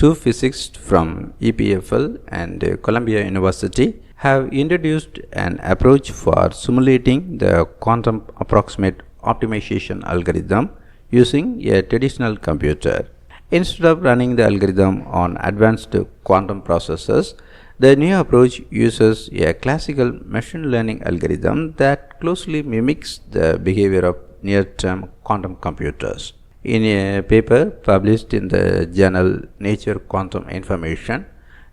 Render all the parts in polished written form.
Two physicists from EPFL and Columbia University have introduced an approach for simulating the quantum approximate optimization algorithm using a traditional computer. Instead of running the algorithm on advanced quantum processors, the new approach uses a classical machine learning algorithm that closely mimics the behavior of near-term quantum computers. In a paper published in the journal Nature Quantum Information,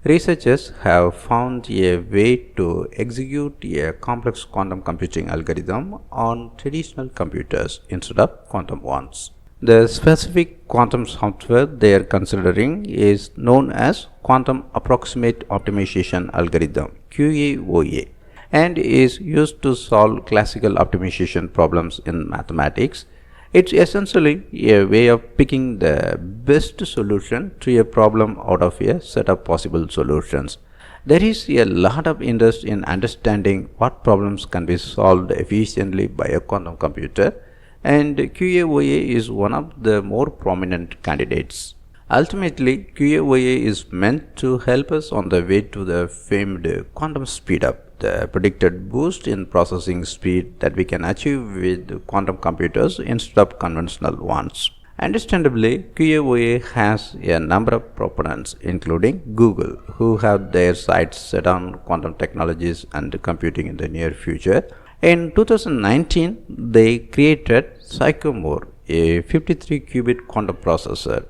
researchers have found a way to execute a complex quantum computing algorithm on traditional computers instead of quantum ones. The specific quantum software they are considering is known as Quantum Approximate Optimization Algorithm (QAOA) and is used to solve classical optimization problems in mathematics. It's essentially a way of picking the best solution to a problem out of a set of possible solutions. There is a lot of interest in understanding what problems can be solved efficiently by a quantum computer, and QAOA is one of the more prominent candidates. Ultimately, QAOA is meant to help us on the way to the famed quantum speedup, the predicted boost in processing speed that we can achieve with quantum computers instead of conventional ones. Understandably, QAOA has a number of proponents, including Google, who have their sights set on quantum technologies and computing in the near future. In 2019, they created Sycamore, a 53-qubit quantum processor,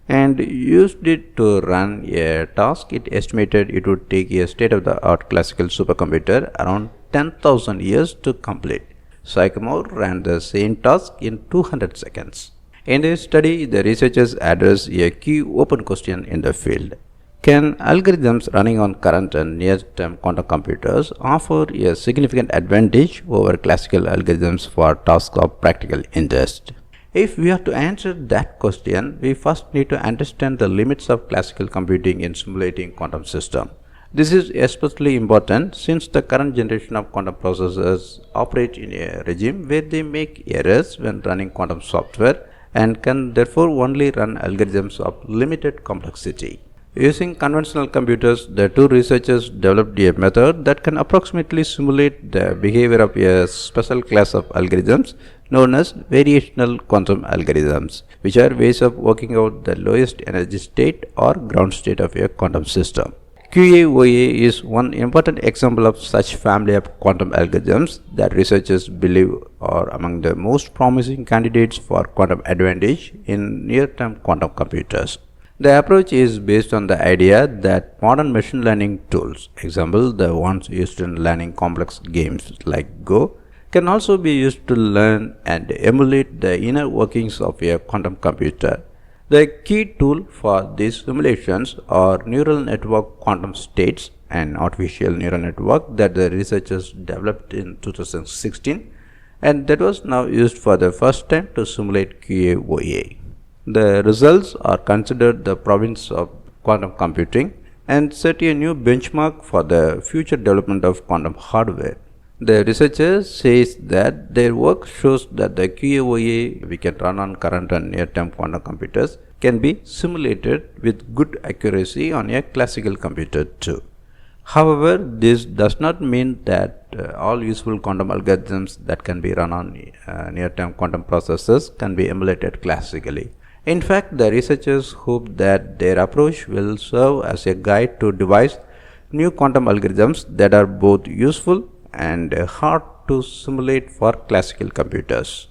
and used it to run a task it estimated it would take a state-of-the-art classical supercomputer around 10,000 years to complete. Sycamore ran the same task in 200 seconds. In this study, the researchers address a key open question in the field. Can algorithms running on current and near-term quantum computers offer a significant advantage over classical algorithms for tasks of practical interest? If we are to answer that question, we first need to understand the limits of classical computing in simulating quantum systems. This is especially important since the current generation of quantum processors operate in a regime where they make errors when running quantum software and can therefore only run algorithms of limited complexity. Using conventional computers, the two researchers developed a method that can approximately simulate the behavior of a special class of algorithms known as variational quantum algorithms, which are ways of working out the lowest energy state or ground state of a quantum system. QAOA is one important example of such family of quantum algorithms that researchers believe are among the most promising candidates for quantum advantage in near-term quantum computers. The approach is based on the idea that modern machine learning tools, example the ones used in learning complex games like Go, can also be used to learn and emulate the inner workings of a quantum computer. The key tool for these simulations are neural network quantum states, an artificial neural network that the researchers developed in 2016 and that was now used for the first time to simulate QAOA. The results are considered the province of quantum computing and set a new benchmark for the future development of quantum hardware. The researchers say that their work shows that the QAOA we can run on current and near-term quantum computers can be simulated with good accuracy on a classical computer too. However, this does not mean that all useful quantum algorithms that can be run on near-term quantum processors can be emulated classically. In fact, the researchers hope that their approach will serve as a guide to devise new quantum algorithms that are both useful and hard to simulate for classical computers.